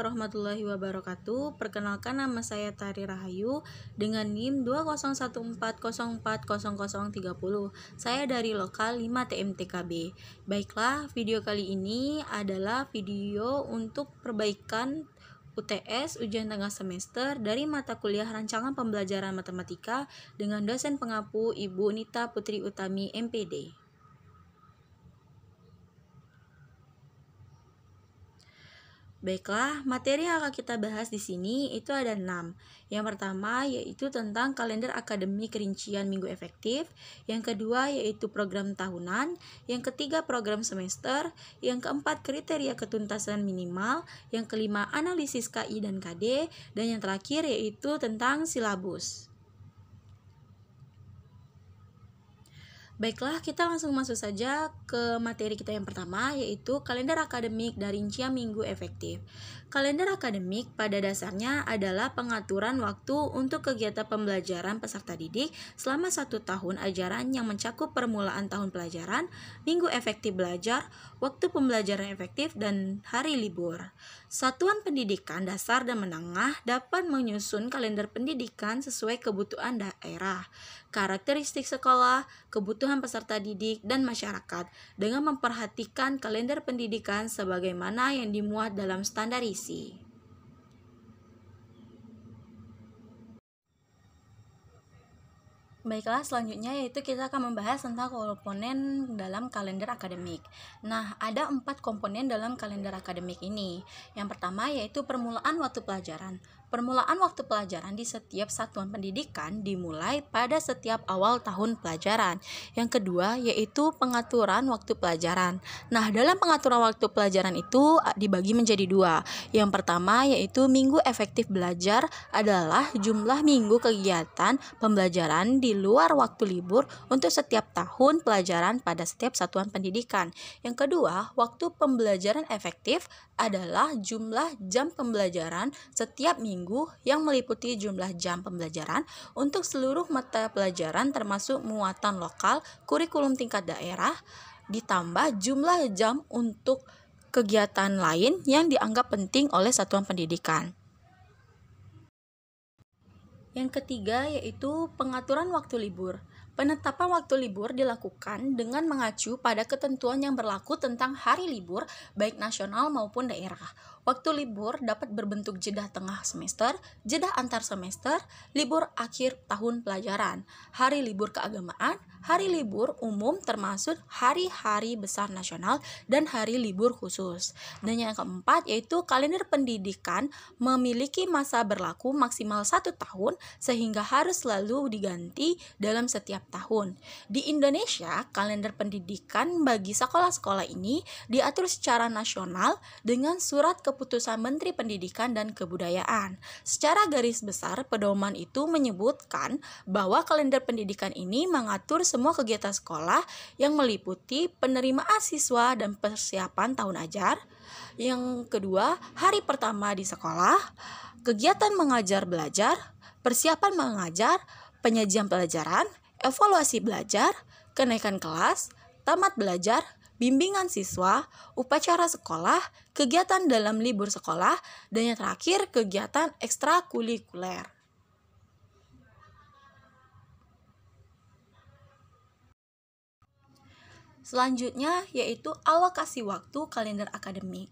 warahmatullahi wabarakatuh. Perkenalkan, nama saya Tari Rahayu dengan NIM 20140404030. Saya dari lokal 5 TMTKB. Baiklah, video kali ini adalah video untuk perbaikan UTS ujian tengah semester dari mata kuliah rancangan pembelajaran matematika dengan dosen pengapu Ibu Nita Putri Utami MPD. Baiklah, materi yang akan kita bahas di sini itu ada 6. Yang pertama yaitu tentang kalender akademik rincian minggu efektif, yang kedua yaitu program tahunan, yang ketiga program semester, yang keempat kriteria ketuntasan minimal, yang kelima analisis KI dan KD, dan yang terakhir yaitu tentang silabus. Baiklah, kita langsung masuk saja ke materi kita yang pertama, yaitu kalender akademik dan rincian minggu efektif. Kalender akademik pada dasarnya adalah pengaturan waktu untuk kegiatan pembelajaran peserta didik selama 1 tahun ajaran yang mencakup permulaan tahun pelajaran, minggu efektif belajar, waktu pembelajaran efektif, dan hari libur. Satuan pendidikan dasar dan menengah dapat menyusun kalender pendidikan sesuai kebutuhan daerah, karakteristik sekolah, kebutuhan peserta didik, dan masyarakat dengan memperhatikan kalender pendidikan sebagaimana yang dimuat dalam standar isi. Baiklah, selanjutnya yaitu kita akan membahas tentang komponen dalam kalender akademik. Nah, ada 4 komponen dalam kalender akademik ini. Yang pertama yaitu permulaan waktu pelajaran. Permulaan waktu pelajaran di setiap satuan pendidikan dimulai pada setiap awal tahun pelajaran. Yang kedua yaitu pengaturan waktu pelajaran. Nah, dalam pengaturan waktu pelajaran itu dibagi menjadi 2. Yang pertama yaitu minggu efektif belajar adalah jumlah minggu kegiatan pembelajaran di luar waktu libur untuk setiap tahun pelajaran pada setiap satuan pendidikan. Yang kedua, waktu pembelajaran efektif adalah jumlah jam pembelajaran setiap minggu yang meliputi jumlah jam pembelajaran untuk seluruh mata pelajaran termasuk muatan lokal, kurikulum tingkat daerah, ditambah jumlah jam untuk kegiatan lain yang dianggap penting oleh satuan pendidikan. Yang ketiga yaitu pengaturan waktu libur. Penetapan waktu libur dilakukan dengan mengacu pada ketentuan yang berlaku tentang hari libur baik nasional maupun daerah. Waktu libur dapat berbentuk jeda tengah semester, jeda antar semester, libur akhir tahun pelajaran, hari libur keagamaan, hari libur umum termasuk hari-hari besar nasional, dan hari libur khusus. Dan yang keempat yaitu kalender pendidikan memiliki masa berlaku maksimal 1 tahun sehingga harus selalu diganti dalam setiap tahun. Di Indonesia, kalender pendidikan bagi sekolah-sekolah ini diatur secara nasional dengan surat keputusan Menteri Pendidikan dan Kebudayaan. Secara garis besar, pedoman itu menyebutkan bahwa kalender pendidikan ini mengatur semua kegiatan sekolah yang meliputi penerimaan siswa dan persiapan tahun ajar. Yang kedua, hari pertama di sekolah, kegiatan mengajar belajar, persiapan mengajar, penyajian pelajaran, evaluasi belajar, kenaikan kelas, tamat belajar, bimbingan siswa, upacara sekolah, kegiatan dalam libur sekolah, dan yang terakhir kegiatan ekstrakurikuler. Selanjutnya yaitu alokasi waktu kalender akademik.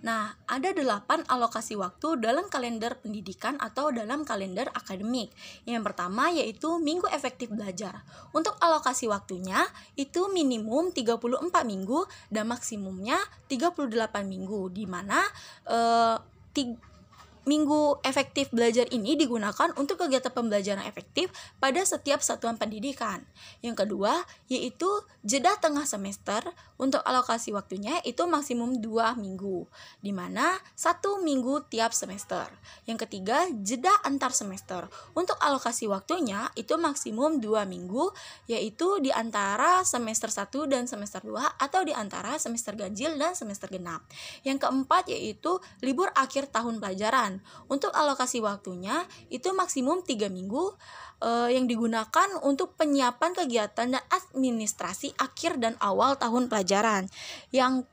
Nah, ada 8 alokasi waktu dalam kalender pendidikan atau dalam kalender akademik. Yang pertama yaitu minggu efektif belajar. Untuk alokasi waktunya itu minimum 34 minggu dan maksimumnya 38 minggu, di mana minggu efektif belajar ini digunakan untuk kegiatan pembelajaran efektif pada setiap satuan pendidikan. Yang kedua, yaitu jeda tengah semester. Untuk alokasi waktunya itu maksimum 2 minggu, di mana 1 minggu tiap semester. Yang ketiga, jeda antar semester. Untuk alokasi waktunya itu maksimum 2 minggu, yaitu di antara semester 1 dan semester 2 atau di antara semester ganjil dan semester genap. Yang keempat, yaitu libur akhir tahun pelajaran. Untuk alokasi waktunya itu maksimum 3 minggu yang digunakan untuk penyiapan kegiatan dan administrasi akhir dan awal tahun pelajaran. Yang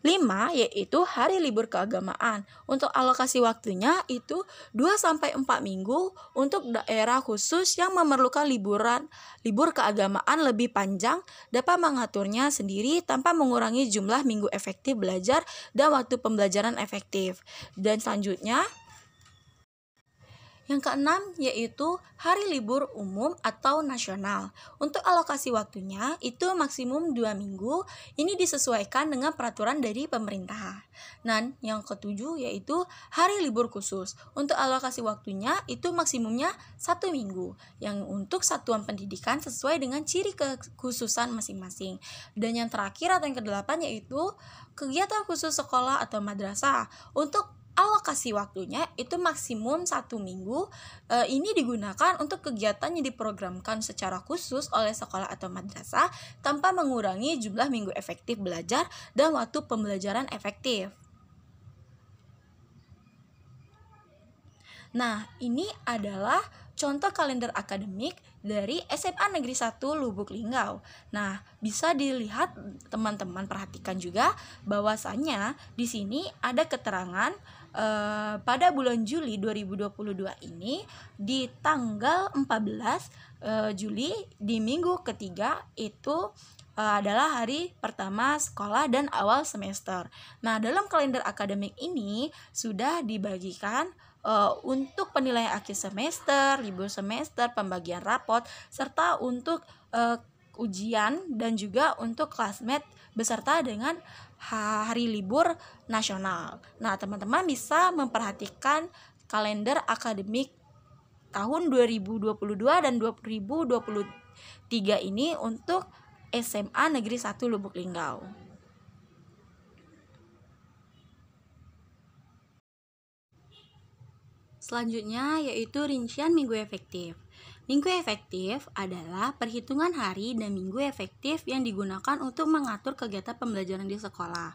5 yaitu hari libur keagamaan. Untuk alokasi waktunya itu 2-4 minggu untuk daerah khusus yang memerlukan libur keagamaan lebih panjang dapat mengaturnya sendiri tanpa mengurangi jumlah minggu efektif belajar dan waktu pembelajaran efektif. Dan selanjutnya yang keenam yaitu hari libur umum atau nasional. Untuk alokasi waktunya itu maksimum 2 minggu, ini disesuaikan dengan peraturan dari pemerintah. Dan yang ketujuh yaitu hari libur khusus. Untuk alokasi waktunya itu maksimumnya 1 minggu, yang untuk satuan pendidikan sesuai dengan ciri kekhususan masing-masing. Dan yang terakhir atau yang kedelapan yaitu kegiatan khusus sekolah atau madrasah. Untuk alokasi waktunya itu maksimum 1 minggu. Ini digunakan untuk kegiatan yang diprogramkan secara khusus oleh sekolah atau madrasah tanpa mengurangi jumlah minggu efektif belajar dan waktu pembelajaran efektif. Nah, ini adalah contoh kalender akademik dari SMA Negeri 1 Lubuk Linggau. Nah, bisa dilihat teman-teman perhatikan juga bahwasannya di sini ada keterangan pada bulan Juli 2022 ini di tanggal 14 Juli di minggu ketiga itu adalah hari pertama sekolah dan awal semester. Nah, dalam kalender akademik ini sudah dibagikan untuk penilaian akhir semester, libur semester, pembagian rapot, serta untuk ujian dan juga untuk classmate beserta dengan hari libur nasional. Nah, teman-teman bisa memperhatikan kalender akademik tahun 2022 dan 2023 ini untuk SMA Negeri 1 Lubuk Linggau. Selanjutnya yaitu rincian minggu efektif. Minggu efektif adalah perhitungan hari dan minggu efektif yang digunakan untuk mengatur kegiatan pembelajaran di sekolah.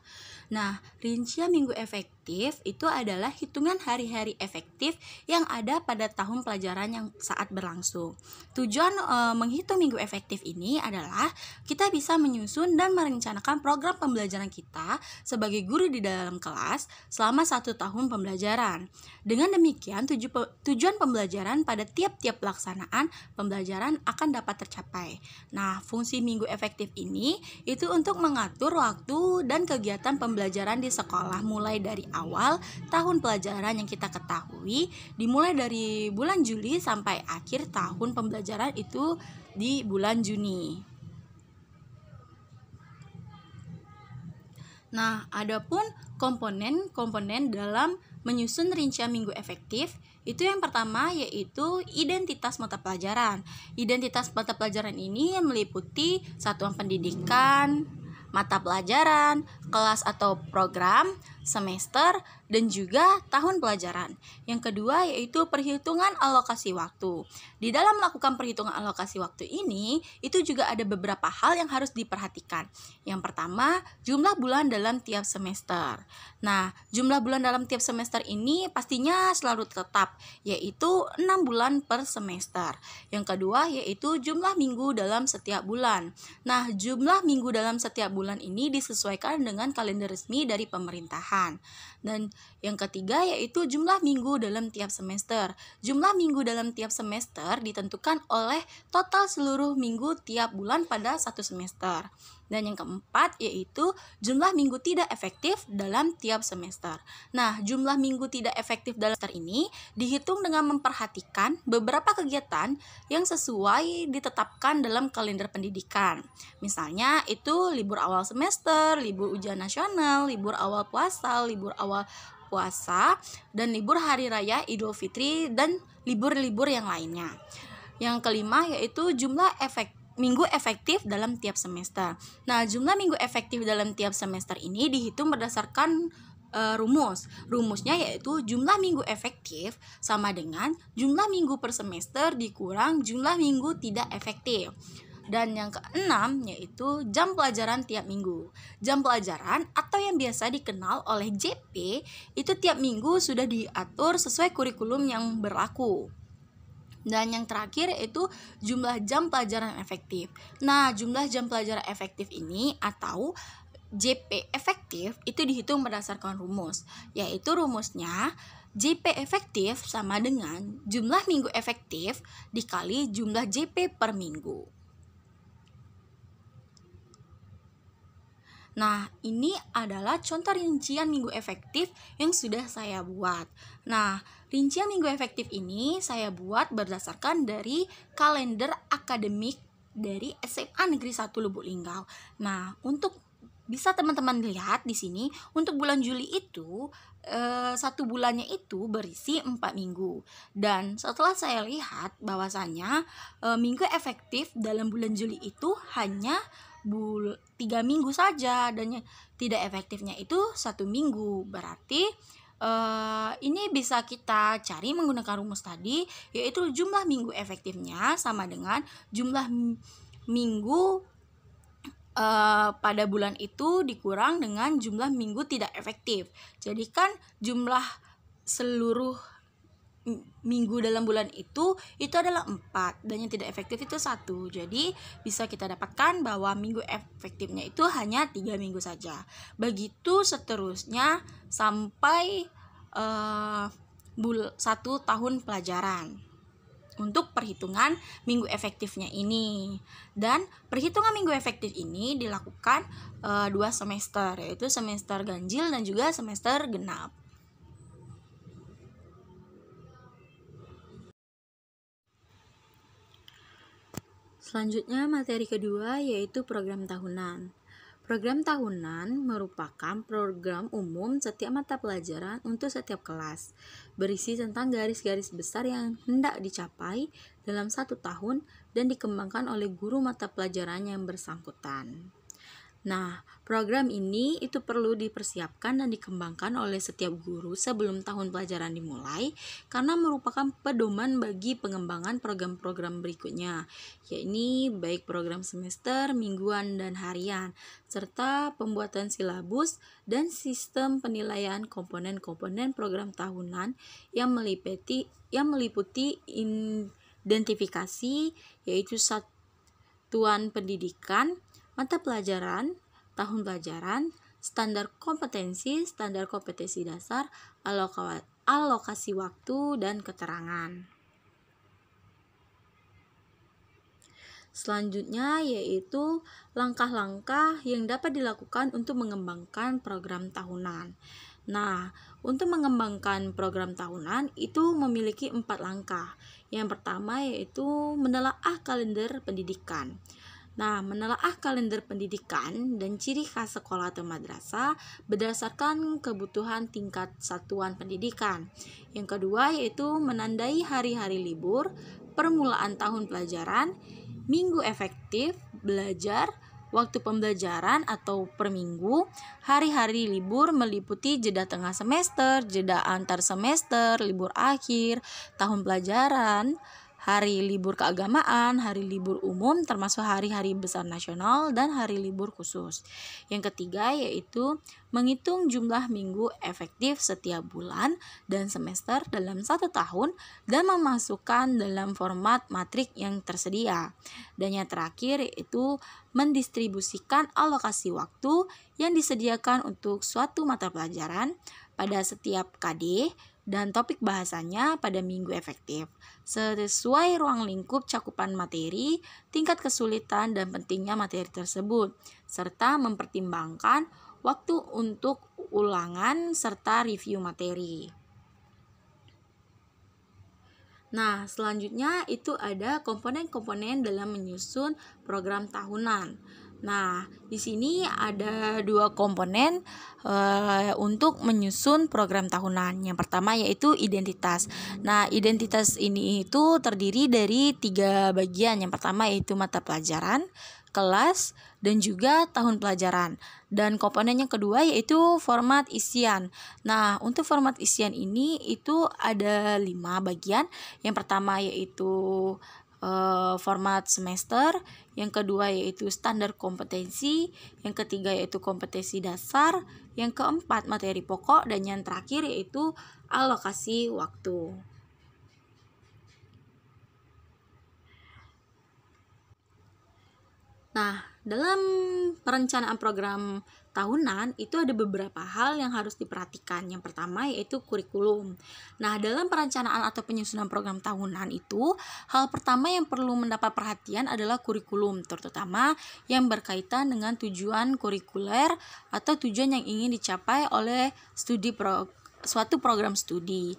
Nah, rincian minggu efektif itu adalah hitungan hari-hari efektif yang ada pada tahun pelajaran yang saat berlangsung. Tujuan menghitung minggu efektif ini adalah kita bisa menyusun dan merencanakan program pembelajaran kita sebagai guru di dalam kelas selama 1 tahun pembelajaran. Dengan demikian, tujuan pembelajaran pada tiap-tiap pelaksanaan pembelajaran akan dapat tercapai. Nah, fungsi minggu efektif ini itu untuk mengatur waktu dan kegiatan pembelajaran di sekolah mulai dari awal tahun pelajaran yang kita ketahui, dimulai dari bulan Juli sampai akhir tahun pembelajaran itu di bulan Juni. Nah, adapun komponen-komponen dalam menyusun rincian minggu efektif itu yang pertama yaitu identitas mata pelajaran. Identitas mata pelajaran ini meliputi satuan pendidikan, mata pelajaran, kelas atau program, semester, dan juga tahun pelajaran. Yang kedua yaitu perhitungan alokasi waktu. Di dalam melakukan perhitungan alokasi waktu ini, itu juga ada beberapa hal yang harus diperhatikan. Yang pertama, jumlah bulan dalam tiap semester. Nah, jumlah bulan dalam tiap semester ini pastinya selalu tetap, yaitu 6 bulan per semester. Yang kedua yaitu jumlah minggu dalam setiap bulan. Nah, jumlah minggu dalam setiap bulan ini disesuaikan dengan kalender resmi dari pemerintahan. Dan yang ketiga yaitu jumlah minggu dalam tiap semester. Jumlah minggu dalam tiap semester ditentukan oleh total seluruh minggu tiap bulan pada satu semester. Dan yang keempat yaitu jumlah minggu tidak efektif dalam tiap semester. Nah, jumlah minggu tidak efektif dalam semester ini dihitung dengan memperhatikan beberapa kegiatan yang sesuai ditetapkan dalam kalender pendidikan. Misalnya itu libur awal semester, libur ujian nasional, libur awal puasa, libur awal puasa, dan libur hari raya Idul Fitri dan libur-libur yang lainnya. Yang kelima yaitu jumlah minggu efektif dalam tiap semester. Nah, jumlah minggu efektif dalam tiap semester ini dihitung berdasarkan rumus. Rumusnya yaitu jumlah minggu efektif sama dengan jumlah minggu per semester dikurang jumlah minggu tidak efektif. Dan yang keenam yaitu jam pelajaran tiap minggu. Jam pelajaran atau yang biasa dikenal oleh JP itu tiap minggu sudah diatur sesuai kurikulum yang berlaku. Dan yang terakhir yaitu jumlah jam pelajaran efektif. Nah, jumlah jam pelajaran efektif ini atau JP efektif itu dihitung berdasarkan rumus, yaitu rumusnya JP efektif sama dengan jumlah minggu efektif dikali jumlah JP per minggu. Nah, ini adalah contoh rincian minggu efektif yang sudah saya buat. Nah, rincian minggu efektif ini saya buat berdasarkan dari kalender akademik dari SMA Negeri 1 Lubuk Linggau. Nah, untuk bisa teman-teman lihat di sini, untuk bulan Juli itu satu bulannya itu berisi 4 minggu. Dan setelah saya lihat bahwasanya minggu efektif dalam bulan Juli itu hanya 3 minggu saja, dan tidak efektifnya itu 1 minggu. Berarti ini bisa kita cari menggunakan rumus tadi, yaitu jumlah minggu efektifnya sama dengan jumlah minggu pada bulan itu dikurang dengan jumlah minggu tidak efektif. Jadi kan jumlah seluruh minggu dalam bulan itu adalah 4 dan yang tidak efektif itu 1. Jadi bisa kita dapatkan bahwa minggu efektifnya itu hanya 3 minggu saja. Begitu seterusnya sampai 1 tahun pelajaran untuk perhitungan minggu efektifnya ini. Dan perhitungan minggu efektif ini dilakukan 2 semester, yaitu semester ganjil dan juga semester genap. Selanjutnya materi kedua yaitu program tahunan. Program tahunan merupakan program umum setiap mata pelajaran untuk setiap kelas, berisi tentang garis-garis besar yang hendak dicapai dalam 1 tahun dan dikembangkan oleh guru mata pelajaran yang bersangkutan. Nah, program ini itu perlu dipersiapkan dan dikembangkan oleh setiap guru sebelum tahun pelajaran dimulai karena merupakan pedoman bagi pengembangan program-program berikutnya, yakni baik program semester, mingguan, dan harian, serta pembuatan silabus dan sistem penilaian komponen-komponen program tahunan yang meliputi identifikasi, yaitu satuan pendidikan, mata pelajaran, tahun pelajaran, standar kompetensi dasar, alokasi waktu, dan keterangan. Selanjutnya yaitu langkah-langkah yang dapat dilakukan untuk mengembangkan program tahunan. Nah, untuk mengembangkan program tahunan itu memiliki 4 langkah. Yang pertama yaitu menelaah kalender pendidikan. Nah, menelaah kalender pendidikan dan ciri khas sekolah atau madrasah berdasarkan kebutuhan tingkat satuan pendidikan. Yang kedua yaitu menandai hari-hari libur, permulaan tahun pelajaran, minggu efektif belajar, waktu pembelajaran atau per minggu, hari-hari libur meliputi jeda tengah semester, jeda antar semester, libur akhir, tahun pelajaran, hari libur keagamaan, hari libur umum termasuk hari-hari besar nasional, dan hari libur khusus. Yang ketiga yaitu menghitung jumlah minggu efektif setiap bulan dan semester dalam 1 tahun dan memasukkan dalam format matrik yang tersedia. Dan yang terakhir yaitu mendistribusikan alokasi waktu yang disediakan untuk suatu mata pelajaran pada setiap KD dan topik bahasanya pada minggu efektif, sesuai ruang lingkup cakupan materi, tingkat kesulitan dan pentingnya materi tersebut, serta mempertimbangkan waktu untuk ulangan serta review materi. Nah, selanjutnya itu ada komponen-komponen dalam menyusun program tahunan. Nah, di sini ada 2 komponen untuk menyusun program tahunan. Yang pertama yaitu identitas. Nah, identitas ini itu terdiri dari 3 bagian. Yang pertama yaitu mata pelajaran, kelas, dan juga tahun pelajaran. Dan komponen yang kedua yaitu format isian. Nah, untuk format isian ini itu ada 5 bagian. Yang pertama yaitu format semester, yang kedua yaitu standar kompetensi, yang ketiga yaitu kompetensi dasar, yang keempat materi pokok, dan yang terakhir yaitu alokasi waktu. Nah, dalam perencanaan program tahunan itu ada beberapa hal yang harus diperhatikan. Yang pertama yaitu kurikulum. Nah, dalam perencanaan atau penyusunan program tahunan itu, hal pertama yang perlu mendapat perhatian adalah kurikulum, terutama yang berkaitan dengan tujuan kurikuler atau tujuan yang ingin dicapai oleh suatu program studi,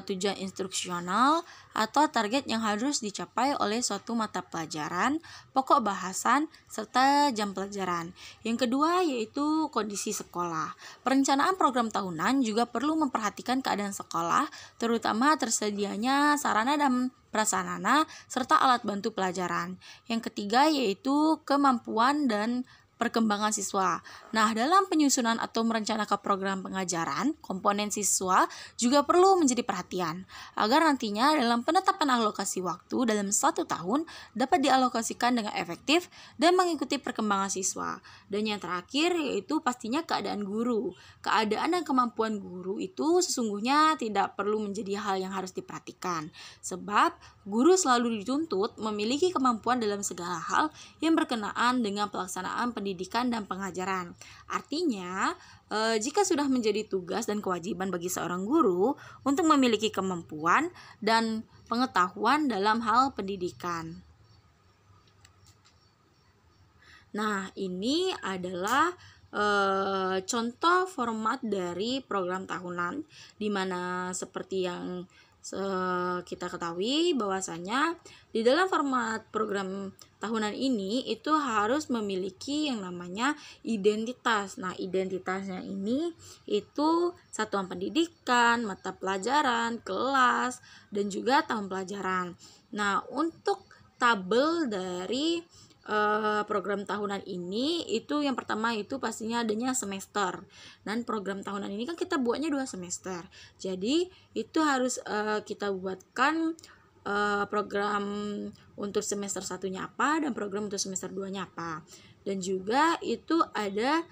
tujuan instruksional atau target yang harus dicapai oleh suatu mata pelajaran, pokok bahasan, serta jam pelajaran. Yang kedua yaitu kondisi sekolah. Perencanaan program tahunan juga perlu memperhatikan keadaan sekolah, terutama tersedianya sarana dan prasarana serta alat bantu pelajaran. Yang ketiga yaitu kemampuan dan perkembangan siswa. Nah, dalam penyusunan atau merencanakan program pengajaran, komponen siswa juga perlu menjadi perhatian, agar nantinya dalam penetapan alokasi waktu dalam 1 tahun dapat dialokasikan dengan efektif dan mengikuti perkembangan siswa. Dan yang terakhir yaitu pastinya keadaan guru. Keadaan dan kemampuan guru itu sesungguhnya tidak perlu menjadi hal yang harus diperhatikan, sebab guru selalu dituntut memiliki kemampuan dalam segala hal yang berkenaan dengan pelaksanaan pendidikan dan pengajaran. Artinya, jika sudah menjadi tugas dan kewajiban bagi seorang guru untuk memiliki kemampuan dan pengetahuan dalam hal pendidikan. Nah, ini adalah contoh format dari program tahunan, di mana seperti yang kita ketahui bahwasanya di dalam format program tahunan ini itu harus memiliki yang namanya identitas. Nah, identitasnya ini itu satuan pendidikan, mata pelajaran, kelas, dan juga tahun pelajaran. Nah, untuk tabel dari program tahunan ini itu yang pertama itu pastinya adanya semester, dan program tahunan ini kan kita buatnya 2 semester, jadi itu harus kita buatkan program untuk semester 1-nya apa dan program untuk semester 2-nya apa, dan juga itu ada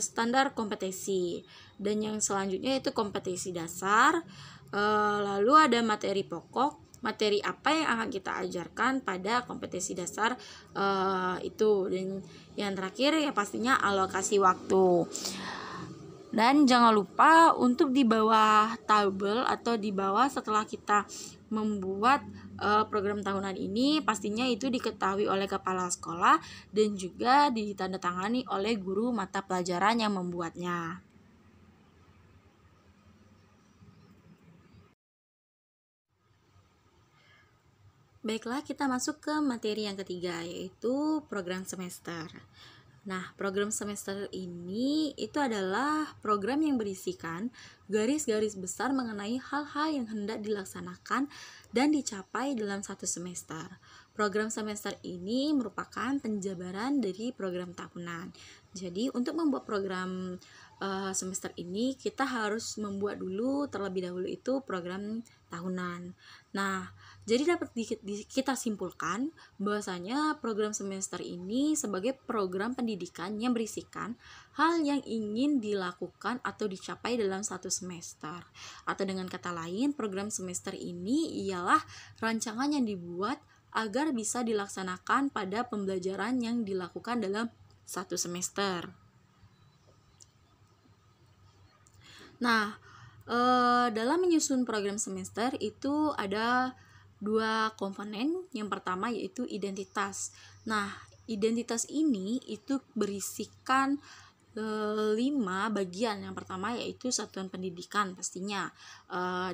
standar kompetensi, dan yang selanjutnya itu kompetensi dasar, lalu ada materi pokok. Materi apa yang akan kita ajarkan pada kompetensi dasar itu, dan yang terakhir ya pastinya alokasi waktu. Dan jangan lupa untuk di bawah tabel atau di bawah setelah kita membuat program tahunan ini, pastinya itu diketahui oleh kepala sekolah dan juga ditandatangani oleh guru mata pelajaran yang membuatnya. Baiklah, kita masuk ke materi yang ketiga, yaitu program semester. Nah, program semester ini itu adalah program yang berisikan garis-garis besar mengenai hal-hal yang hendak dilaksanakan dan dicapai dalam 1 semester. Program semester ini merupakan penjabaran dari program tahunan. Jadi, untuk membuat program semester ini, kita harus membuat dulu terlebih dahulu itu program tahunan. Nah, jadi dapat kita simpulkan bahwasanya program semester ini sebagai program pendidikan yang berisikan hal yang ingin dilakukan atau dicapai dalam 1 semester. Atau dengan kata lain, program semester ini ialah rancangan yang dibuat agar bisa dilaksanakan pada pembelajaran yang dilakukan dalam 1 semester. Nah, dalam menyusun program semester itu ada 2 komponen. Yang pertama yaitu identitas. Nah, identitas ini itu berisikan 5 bagian. Yang pertama yaitu satuan pendidikan, pastinya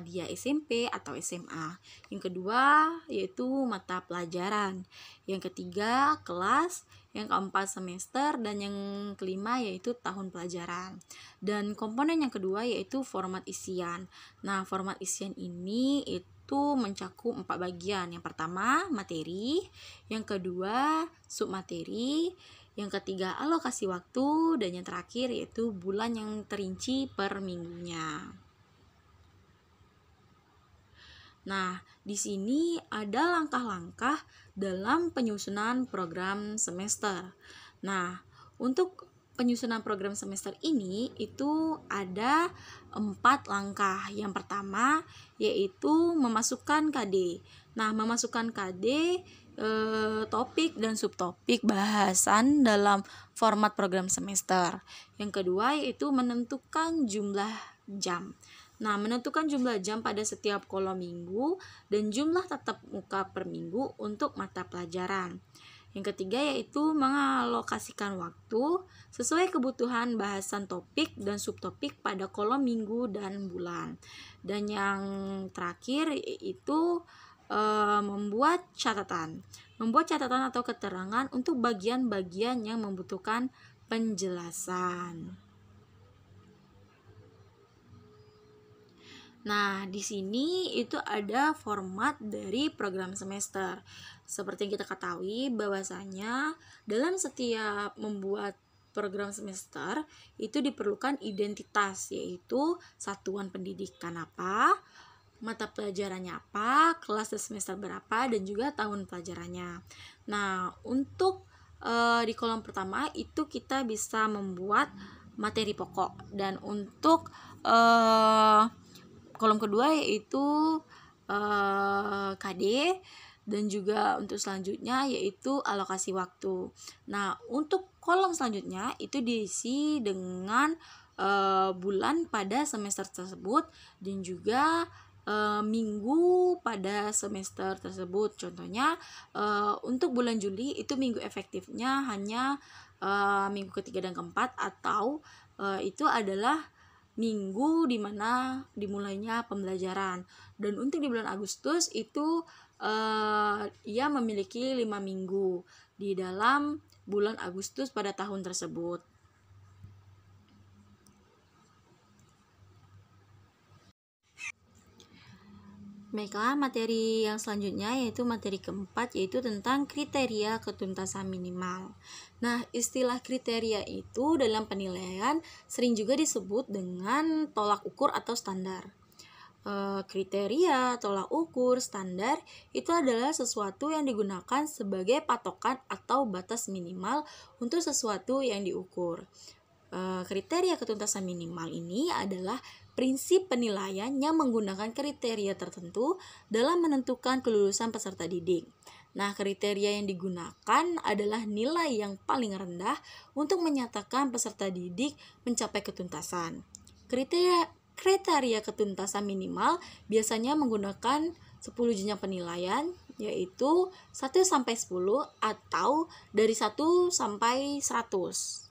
dia SMP atau SMA. Yang kedua yaitu mata pelajaran. Yang ketiga kelas. Yang keempat semester, dan yang kelima yaitu tahun pelajaran. Dan komponen yang kedua yaitu format isian. Nah, format isian ini itu mencakup 4 bagian. Yang pertama materi, yang kedua submateri, yang ketiga alokasi waktu, dan yang terakhir yaitu bulan yang terinci per minggunya. Nah, di sini ada langkah-langkah dalam penyusunan program semester. Nah, untuk penyusunan program semester ini itu ada 4 langkah. Yang pertama yaitu memasukkan KD. Nah, memasukkan KD, topik dan subtopik bahasan dalam format program semester. Yang kedua yaitu menentukan jumlah jam. Nah, menentukan jumlah jam pada setiap kolom minggu dan jumlah tatap muka per minggu untuk mata pelajaran. Yang ketiga yaitu mengalokasikan waktu sesuai kebutuhan bahasan topik dan subtopik pada kolom minggu dan bulan. Dan yang terakhir yaitu membuat catatan atau keterangan untuk bagian-bagian yang membutuhkan penjelasan. Nah, di sini itu ada format dari program semester. Seperti yang kita ketahui bahwasanya dalam setiap membuat program semester itu diperlukan identitas, yaitu satuan pendidikan apa, mata pelajarannya apa, kelas semester berapa, dan juga tahun pelajarannya. Nah, untuk di kolom pertama itu kita bisa membuat materi pokok, dan untuk kolom kedua yaitu KD, dan juga untuk selanjutnya yaitu alokasi waktu. Nah, untuk kolom selanjutnya itu diisi dengan bulan pada semester tersebut dan juga minggu pada semester tersebut. Contohnya untuk bulan Juli itu minggu efektifnya hanya minggu ketiga dan keempat, atau itu adalah minggu di mana dimulainya pembelajaran. Dan untuk di bulan Agustus itu ia memiliki 5 minggu di dalam bulan Agustus pada tahun tersebut. Baiklah, materi yang selanjutnya yaitu materi keempat, yaitu tentang kriteria ketuntasan minimal. Nah, istilah kriteria itu dalam penilaian sering juga disebut dengan tolak ukur atau standar. Kriteria, tolak ukur, standar itu adalah sesuatu yang digunakan sebagai patokan atau batas minimal untuk sesuatu yang diukur. Kriteria ketuntasan minimal ini adalah prinsip penilaian yang menggunakan kriteria tertentu dalam menentukan kelulusan peserta didik. Nah, kriteria yang digunakan adalah nilai yang paling rendah untuk menyatakan peserta didik mencapai ketuntasan. Kriteria ketuntasan minimal biasanya menggunakan 10 jenjang penilaian, yaitu 1 sampai 10 atau dari 1 sampai 100.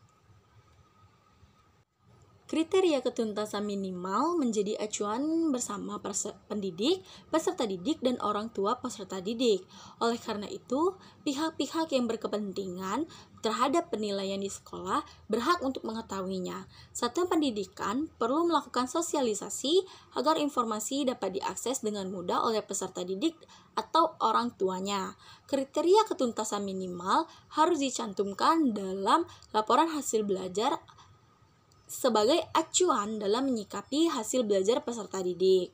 Kriteria ketuntasan minimal menjadi acuan bersama pendidik, peserta didik, dan orang tua peserta didik. Oleh karena itu, pihak-pihak yang berkepentingan terhadap penilaian di sekolah berhak untuk mengetahuinya. Satuan pendidikan perlu melakukan sosialisasi agar informasi dapat diakses dengan mudah oleh peserta didik atau orang tuanya. Kriteria ketuntasan minimal harus dicantumkan dalam laporan hasil belajar sebagai acuan dalam menyikapi hasil belajar peserta didik.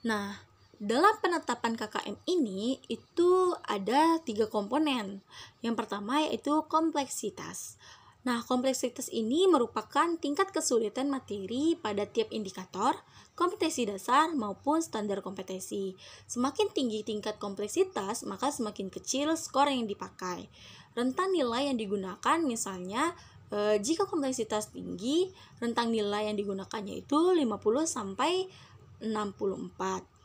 Nah, dalam penetapan KKM ini itu ada 3 komponen. Yang pertama yaitu kompleksitas. Nah, kompleksitas ini merupakan tingkat kesulitan materi pada tiap indikator, kompetensi dasar maupun standar kompetensi. Semakin tinggi tingkat kompleksitas, maka semakin kecil skor yang dipakai. Rentang nilai yang digunakan misalnya jika kompleksitas tinggi, rentang nilai yang digunakannya itu 50 sampai 64.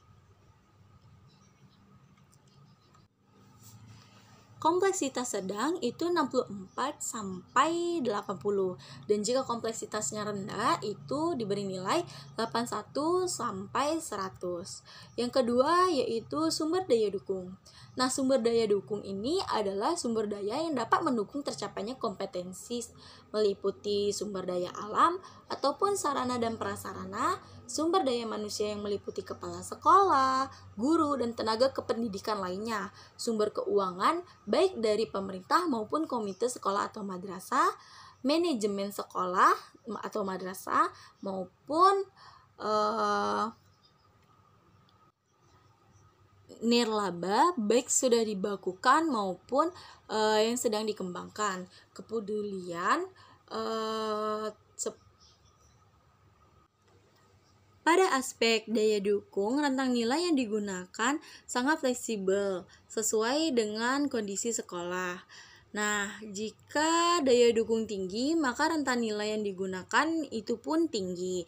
Kompleksitas sedang itu 64 sampai 80, dan jika kompleksitasnya rendah itu diberi nilai 81 sampai 100. Yang kedua yaitu sumber daya dukung. Nah, sumber daya dukung ini adalah sumber daya yang dapat mendukung tercapainya kompetensi, meliputi sumber daya alam ataupun sarana dan prasarana, sumber daya manusia yang meliputi kepala sekolah, guru, dan tenaga kependidikan lainnya, sumber keuangan baik dari pemerintah maupun komite sekolah atau madrasah, manajemen sekolah atau madrasah, maupun nirlaba baik sudah dibakukan maupun yang sedang dikembangkan. Kepedulian Pada aspek daya dukung, rentang nilai yang digunakan sangat fleksibel sesuai dengan kondisi sekolah. Nah, jika daya dukung tinggi, maka rentang nilai yang digunakan itu pun tinggi.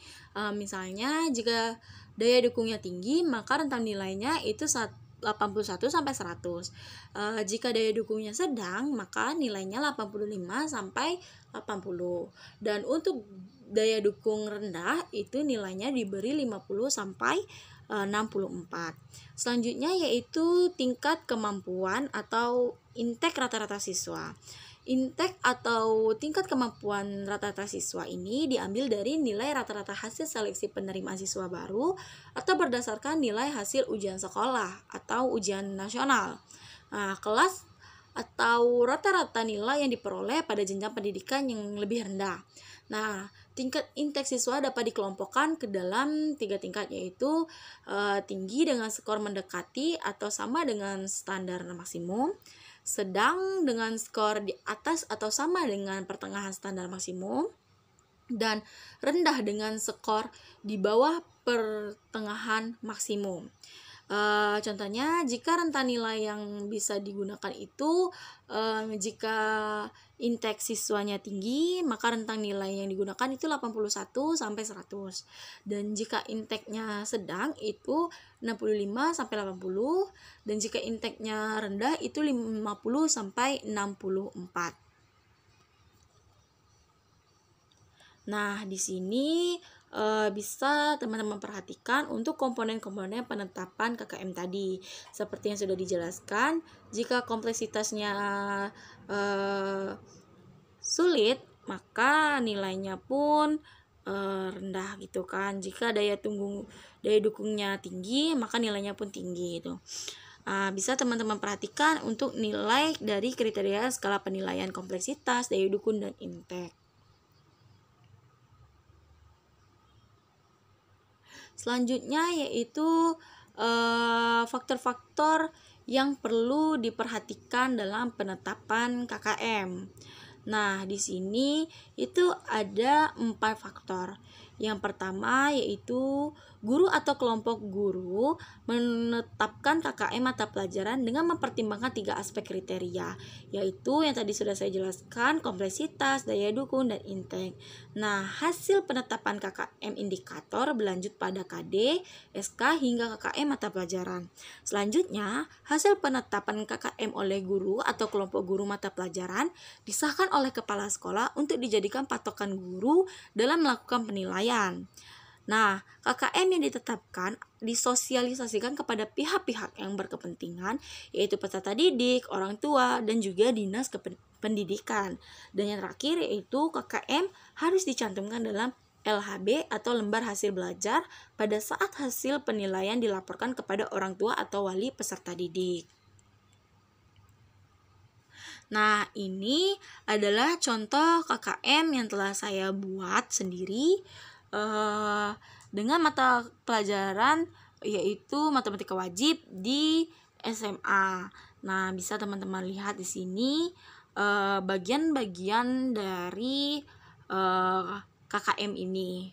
Misalnya, jika daya dukungnya tinggi, maka rentang nilainya itu 81 sampai 100. Jika daya dukungnya sedang, maka nilainya 85 sampai 80. Dan untuk daya dukung rendah itu nilainya diberi 50 sampai 64. Selanjutnya yaitu tingkat kemampuan atau intek rata-rata siswa. Intek atau tingkat kemampuan rata-rata siswa ini diambil dari nilai rata-rata hasil seleksi penerima siswa baru atau berdasarkan nilai hasil ujian sekolah atau ujian nasional. Nah, kelas atau rata-rata nilai yang diperoleh pada jenjang pendidikan yang lebih rendah. Nah, tingkat intek siswa dapat dikelompokkan ke dalam 3 tingkat, yaitu tinggi dengan skor mendekati atau sama dengan standar maksimum, sedang dengan skor di atas atau sama dengan pertengahan standar maksimum, dan rendah dengan skor di bawah pertengahan maksimum. Contohnya, jika rentang nilai yang bisa digunakan itu jika intek siswanya tinggi, maka rentang nilai yang digunakan itu 81 sampai 100. Dan jika inteknya sedang itu 65 sampai 80, dan jika inteknya rendah itu 50 sampai 64. Nah, di sini bisa teman-teman perhatikan untuk komponen-komponen penetapan KKM tadi. Seperti yang sudah dijelaskan, jika kompleksitasnya sulit, maka nilainya pun rendah gitu kan. Jika daya dukungnya tinggi, maka nilainya pun tinggi gitu. Bisa teman-teman perhatikan untuk nilai dari kriteria skala penilaian kompleksitas, daya dukung, dan intek. Selanjutnya yaitu faktor-faktor yang perlu diperhatikan dalam penetapan KKM. Nah, di sini itu ada 4 faktor. Yang pertama yaitu guru atau kelompok guru menetapkan KKM mata pelajaran dengan mempertimbangkan 3 aspek kriteria, yaitu yang tadi sudah saya jelaskan, kompleksitas, daya dukung, dan intek. Nah, hasil penetapan KKM indikator berlanjut pada KD, SK, hingga KKM mata pelajaran. Selanjutnya, hasil penetapan KKM oleh guru atau kelompok guru mata pelajaran disahkan oleh kepala sekolah untuk dijadikan patokan guru dalam melakukan penilaian. Nah, KKM yang ditetapkan disosialisasikan kepada pihak-pihak yang berkepentingan, yaitu peserta didik, orang tua, dan juga dinas pendidikan. Dan yang terakhir yaitu KKM harus dicantumkan dalam LHB atau lembar hasil belajar pada saat hasil penilaian dilaporkan kepada orang tua atau wali peserta didik. Nah, ini adalah contoh KKM yang telah saya buat sendiri dengan mata pelajaran yaitu matematika wajib di SMA. Nah, bisa teman-teman lihat di sini bagian-bagian dari KKM ini.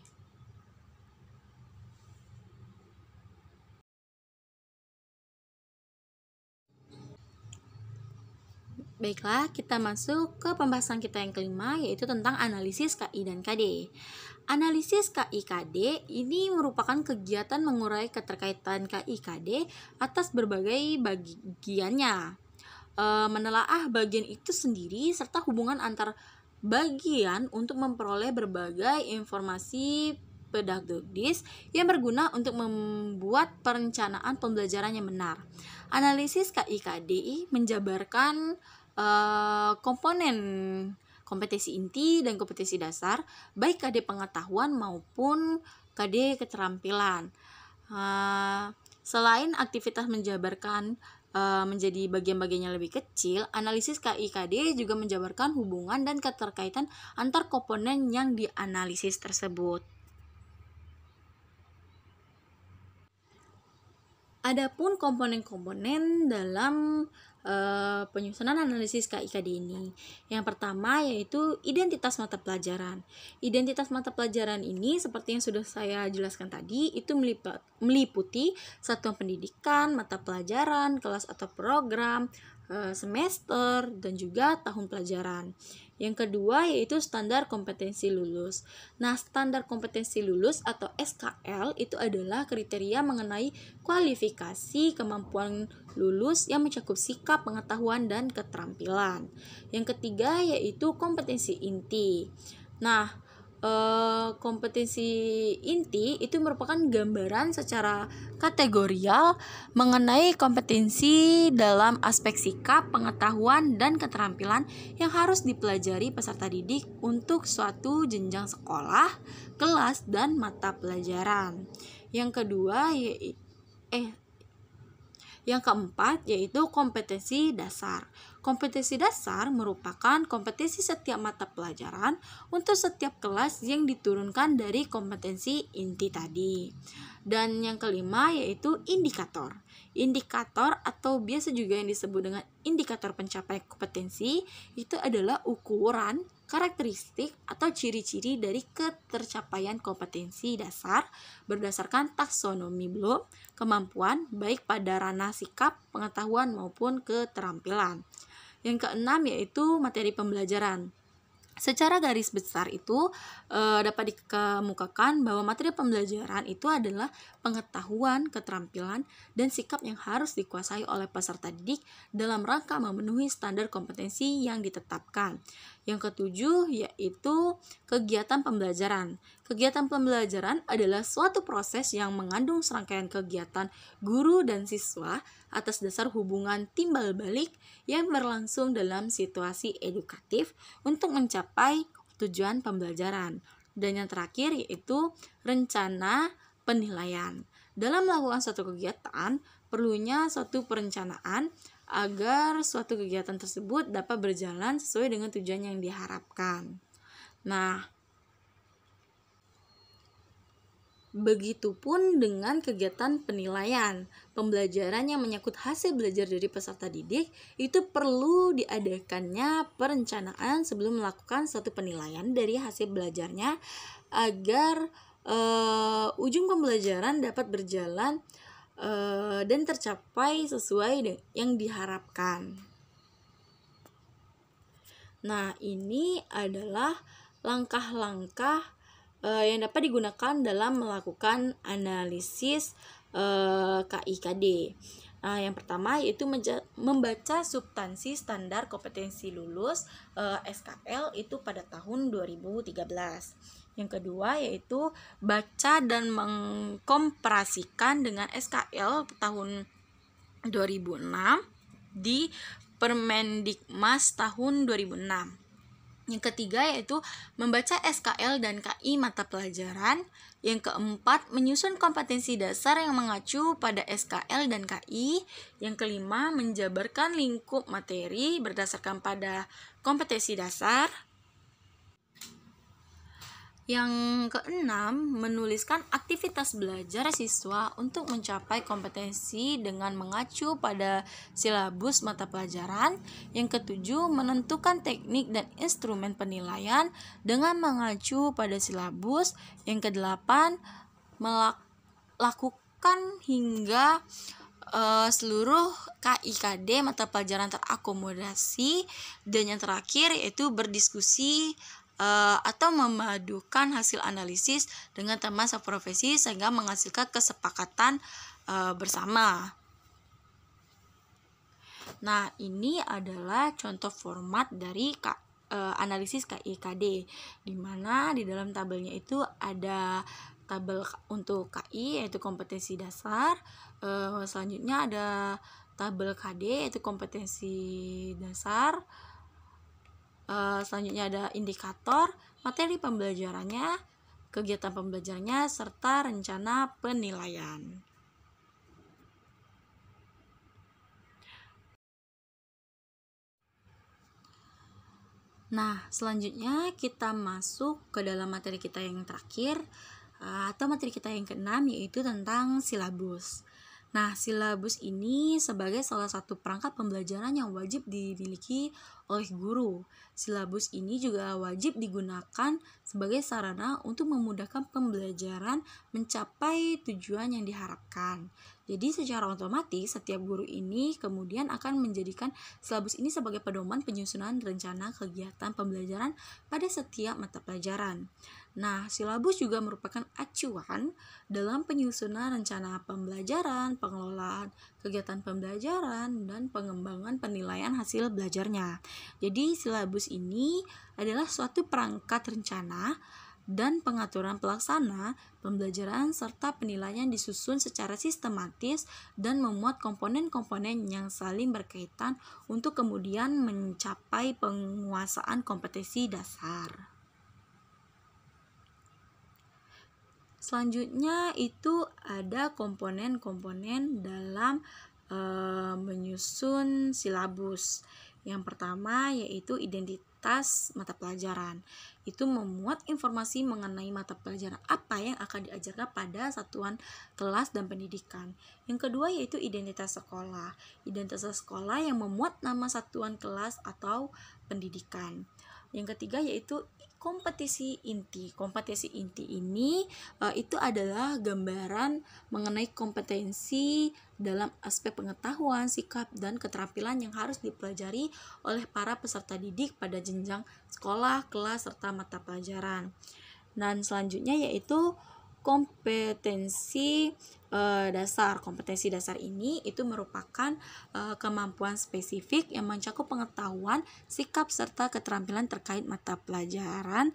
Baiklah, kita masuk ke pembahasan kita yang kelima, yaitu tentang analisis KI dan KD. Analisis KI KD ini merupakan kegiatan mengurai keterkaitan KI KD atas berbagai bagiannya. Menelaah bagian itu sendiri serta hubungan antar bagian untuk memperoleh berbagai informasi pedagogis yang berguna untuk membuat perencanaan pembelajaran yang benar. Analisis KI KD menjabarkan komponen kompetensi inti dan kompetensi dasar, baik KD pengetahuan maupun KD keterampilan. Selain aktivitas menjabarkan menjadi bagian-bagiannya lebih kecil, analisis KI/KD juga menjabarkan hubungan dan keterkaitan antar komponen yang dianalisis tersebut. Adapun komponen-komponen dalam penyusunan analisis KIKD ini. Yang pertama yaitu identitas mata pelajaran. Identitas mata pelajaran ini seperti yang sudah saya jelaskan tadi, itu meliputi satuan pendidikan, mata pelajaran, kelas atau program, semester, dan juga tahun pelajaran. Yang kedua yaitu standar kompetensi lulus. Nah, standar kompetensi lulus atau SKL itu adalah kriteria mengenai kualifikasi kemampuan lulus yang mencakup sikap, pengetahuan, dan keterampilan. Yang ketiga yaitu kompetensi inti. Nah, kompetensi inti itu merupakan gambaran secara kategorial mengenai kompetensi dalam aspek sikap, pengetahuan, dan keterampilan yang harus dipelajari peserta didik untuk suatu jenjang sekolah, kelas, dan mata pelajaran. Yang keempat yaitu kompetensi dasar. Kompetensi dasar merupakan kompetensi setiap mata pelajaran untuk setiap kelas yang diturunkan dari kompetensi inti tadi. Dan yang kelima yaitu indikator. Indikator atau biasa juga yang disebut dengan indikator pencapaian kompetensi itu adalah ukuran, karakteristik atau ciri-ciri dari ketercapaian kompetensi dasar berdasarkan taksonomi Bloom, kemampuan baik pada ranah sikap, pengetahuan maupun keterampilan. Yang keenam yaitu materi pembelajaran. Secara garis besar itu dapat dikemukakan bahwa materi pembelajaran itu adalah pengetahuan, keterampilan, dan sikap yang harus dikuasai oleh peserta didik dalam rangka memenuhi standar kompetensi yang ditetapkan. Yang ketujuh yaitu kegiatan pembelajaran. Kegiatan pembelajaran adalah suatu proses yang mengandung serangkaian kegiatan guru dan siswa atas dasar hubungan timbal balik yang berlangsung dalam situasi edukatif untuk mencapai tujuan pembelajaran. Dan yang terakhir yaitu rencana penilaian. Dalam melakukan suatu kegiatan, perlunya suatu perencanaan agar suatu kegiatan tersebut dapat berjalan sesuai dengan tujuan yang diharapkan. Nah, begitupun dengan kegiatan penilaian. Pembelajaran yang menyangkut hasil belajar dari peserta didik itu perlu diadakannya perencanaan sebelum melakukan suatu penilaian dari hasil belajarnya agar ujung pembelajaran dapat berjalan dan tercapai sesuai yang diharapkan. Nah, ini adalah langkah-langkah yang dapat digunakan dalam melakukan analisis KIKD. Nah, yang pertama yaitu membaca substansi standar kompetensi lulus SKL itu pada tahun 2013. Yang kedua yaitu baca dan mengkomparasikan dengan SKL tahun 2006 di Permendikmas tahun 2006. Yang ketiga yaitu membaca SKL dan KI mata pelajaran. Yang keempat, menyusun kompetensi dasar yang mengacu pada SKL dan KI. Yang kelima, menjabarkan lingkup materi berdasarkan pada kompetensi dasar. Yang keenam, menuliskan aktivitas belajar siswa untuk mencapai kompetensi dengan mengacu pada silabus mata pelajaran. Yang ketujuh, menentukan teknik dan instrumen penilaian dengan mengacu pada silabus. Yang kedelapan, melakukan hingga seluruh KIKD mata pelajaran terakomodasi. Dan yang terakhir yaitu berdiskusi atau memadukan hasil analisis dengan teman seprofesi sehingga menghasilkan kesepakatan bersama. Nah, ini adalah contoh format dari analisis KIKD, di mana di dalam tabelnya itu ada tabel untuk KI yaitu kompetensi dasar, selanjutnya ada tabel KD yaitu kompetensi dasar. Selanjutnya ada indikator, materi pembelajarannya, kegiatan pembelajarannya, serta rencana penilaian. Nah, selanjutnya kita masuk ke dalam materi kita yang terakhir atau materi kita yang keenam yaitu tentang silabus. Nah, silabus ini sebagai salah satu perangkat pembelajaran yang wajib dimiliki oleh guru. Silabus ini juga wajib digunakan sebagai sarana untuk memudahkan pembelajaran mencapai tujuan yang diharapkan. Jadi secara otomatis setiap guru ini kemudian akan menjadikan silabus ini sebagai pedoman penyusunan rencana kegiatan pembelajaran pada setiap mata pelajaran. Nah, silabus juga merupakan acuan dalam penyusunan rencana pembelajaran, pengelolaan kegiatan pembelajaran, dan pengembangan penilaian hasil belajarnya. Jadi, silabus ini adalah suatu perangkat rencana dan pengaturan pelaksana pembelajaran serta penilaian disusun secara sistematis dan memuat komponen-komponen yang saling berkaitan untuk kemudian mencapai penguasaan kompetensi dasar. Selanjutnya itu ada komponen-komponen dalam menyusun silabus. Yang pertama yaitu identitas mata pelajaran. Itu memuat informasi mengenai mata pelajaran apa yang akan diajarkan pada satuan kelas dan pendidikan. Yang kedua yaitu identitas sekolah. Identitas sekolah yang memuat nama satuan kelas atau pendidikan. Yang ketiga yaitu kompetisi inti. Kompetisi inti ini itu adalah gambaran mengenai kompetensi dalam aspek pengetahuan, sikap, dan keterampilan yang harus dipelajari oleh para peserta didik pada jenjang sekolah, kelas, serta mata pelajaran. Dan selanjutnya yaitu kompetensi dasar. Kompetensi dasar ini itu merupakan kemampuan spesifik yang mencakup pengetahuan, sikap, serta keterampilan terkait mata pelajaran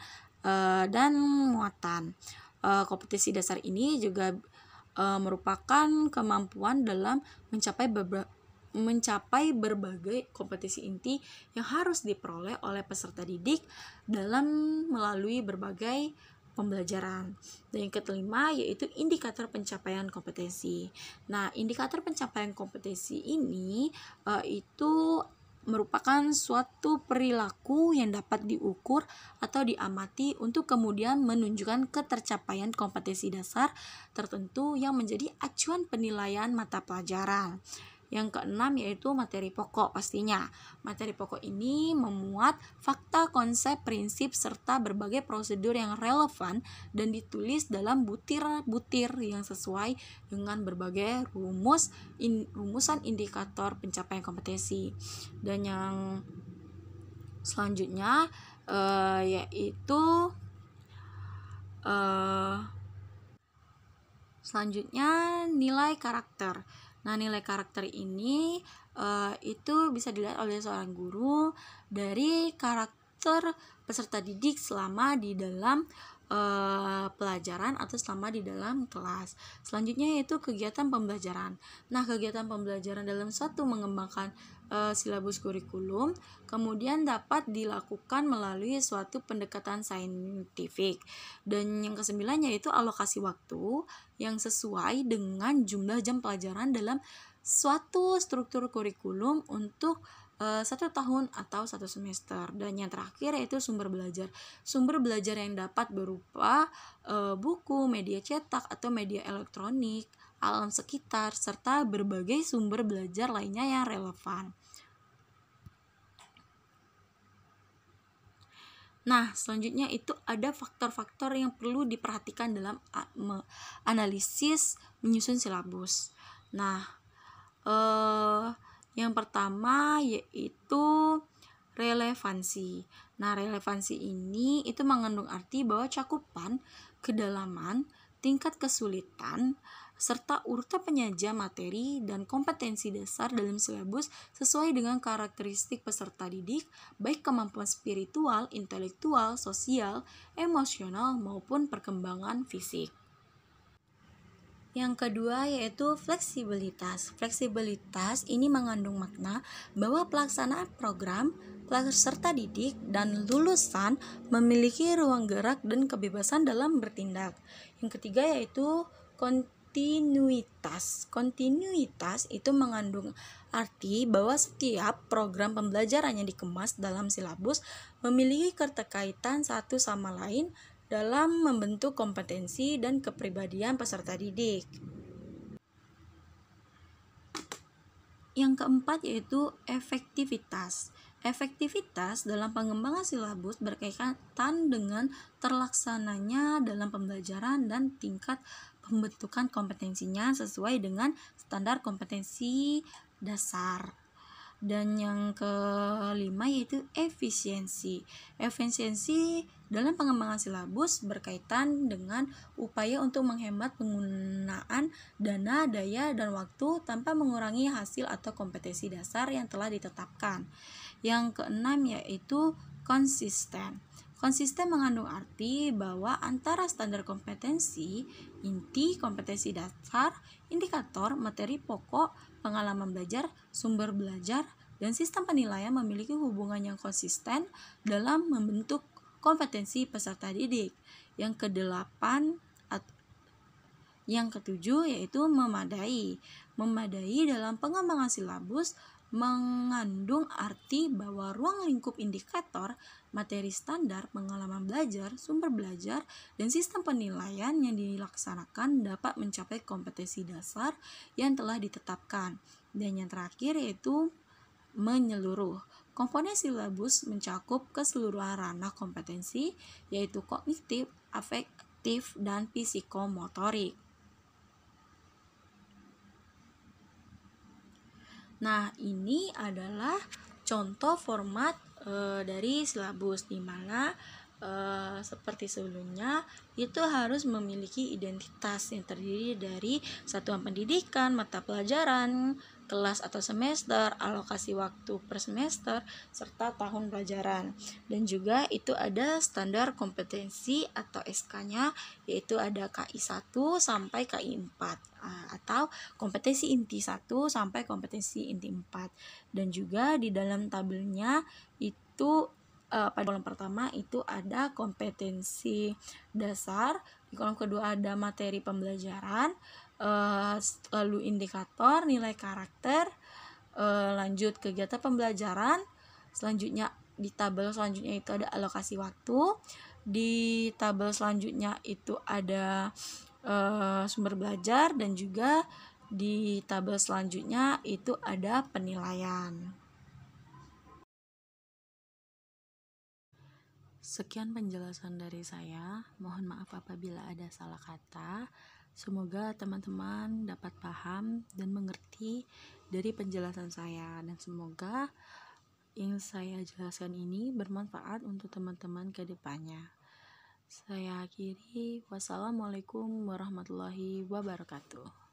dan muatan. Kompetensi dasar ini juga merupakan kemampuan dalam mencapai berbagai kompetensi inti yang harus diperoleh oleh peserta didik dalam melalui berbagai pembelajaran. Dan yang kelima yaitu indikator pencapaian kompetensi. Nah, indikator pencapaian kompetensi ini itu merupakan suatu perilaku yang dapat diukur atau diamati untuk kemudian menunjukkan ketercapaian kompetensi dasar tertentu yang menjadi acuan penilaian mata pelajaran. Yang keenam yaitu materi pokok pastinya. Materi pokok ini memuat fakta, konsep, prinsip, serta berbagai prosedur yang relevan dan ditulis dalam butir-butir yang sesuai dengan berbagai rumusan indikator pencapaian kompetensi. Dan yang selanjutnya yaitu nilai karakter. Nah, nilai karakter ini itu bisa dilihat oleh seorang guru dari karakter peserta didik selama di dalam pelajaran atau selama di dalam kelas. Selanjutnya yaitu kegiatan pembelajaran. Nah, kegiatan pembelajaran dalam suatu mengembangkan silabus kurikulum kemudian dapat dilakukan melalui suatu pendekatan saintifik. Dan yang kesembilan yaitu alokasi waktu yang sesuai dengan jumlah jam pelajaran dalam suatu struktur kurikulum untuk 1 tahun atau 1 semester. Dan yang terakhir yaitu sumber belajar. Sumber belajar yang dapat berupa buku, media cetak atau media elektronik, alam sekitar, serta berbagai sumber belajar lainnya yang relevan. Nah, selanjutnya itu ada faktor-faktor yang perlu diperhatikan dalam analisis menyusun silabus. Nah, yang pertama yaitu relevansi. Nah, relevansi ini itu mengandung arti bahwa cakupan, kedalaman, tingkat kesulitan, serta urutan penyajian materi dan kompetensi dasar dalam silabus sesuai dengan karakteristik peserta didik, baik kemampuan spiritual, intelektual, sosial, emosional, maupun perkembangan fisik. Yang kedua yaitu fleksibilitas. Fleksibilitas ini mengandung makna bahwa pelaksanaan program, peserta didik, dan lulusan memiliki ruang gerak dan kebebasan dalam bertindak. Yang ketiga yaitu kontinuitas. Kontinuitas itu mengandung arti bahwa setiap program pembelajaran yang dikemas dalam silabus memiliki keterkaitan satu sama lain dalam membentuk kompetensi dan kepribadian peserta didik. Yang keempat yaitu efektivitas. Efektivitas dalam pengembangan silabus berkaitan dengan terlaksananya dalam pembelajaran dan tingkat pembentukan kompetensinya sesuai dengan standar kompetensi dasar. Dan yang kelima yaitu efisiensi. Efisiensi dalam pengembangan silabus berkaitan dengan upaya untuk menghemat penggunaan dana, daya, dan waktu tanpa mengurangi hasil atau kompetensi dasar yang telah ditetapkan. Yang keenam yaitu konsisten. Konsisten mengandung arti bahwa antara standar kompetensi, inti kompetensi dasar, indikator, materi pokok, pengalaman belajar, sumber belajar, dan sistem penilaian memiliki hubungan yang konsisten dalam membentuk kompetensi peserta didik. Yang kedelapan, yang ketujuh yaitu memadai. Memadai dalam pengembangan silabus mengandung arti bahwa ruang lingkup indikator, materi standar, pengalaman belajar, sumber belajar, dan sistem penilaian yang dilaksanakan dapat mencapai kompetensi dasar yang telah ditetapkan. Dan yang terakhir yaitu menyeluruh. Komponen silabus mencakup keseluruhan ranah kompetensi yaitu kognitif, afektif, dan psikomotorik. Nah, ini adalah contoh format dari silabus, di mana seperti sebelumnya itu harus memiliki identitas yang terdiri dari satuan pendidikan, mata pelajaran, kelas atau semester, alokasi waktu per semester, serta tahun pelajaran. Dan juga itu ada standar kompetensi atau SK-nya, yaitu ada KI 1 sampai KI 4 atau kompetensi inti 1 sampai kompetensi inti 4. Dan juga di dalam tabelnya itu pada kolom pertama itu ada kompetensi dasar, di kolom kedua ada materi pembelajaran, lalu indikator, nilai karakter, lanjut kegiatan pembelajaran. Selanjutnya di tabel selanjutnya itu ada alokasi waktu, di tabel selanjutnya itu ada sumber belajar, dan juga di tabel selanjutnya itu ada penilaian. Sekian penjelasan dari saya. Mohon maaf apabila ada salah kata. Semoga teman-teman dapat paham dan mengerti dari penjelasan saya, dan semoga yang saya jelaskan ini bermanfaat untuk teman-teman ke depannya. Saya akhiri. Wassalamualaikum warahmatullahi wabarakatuh.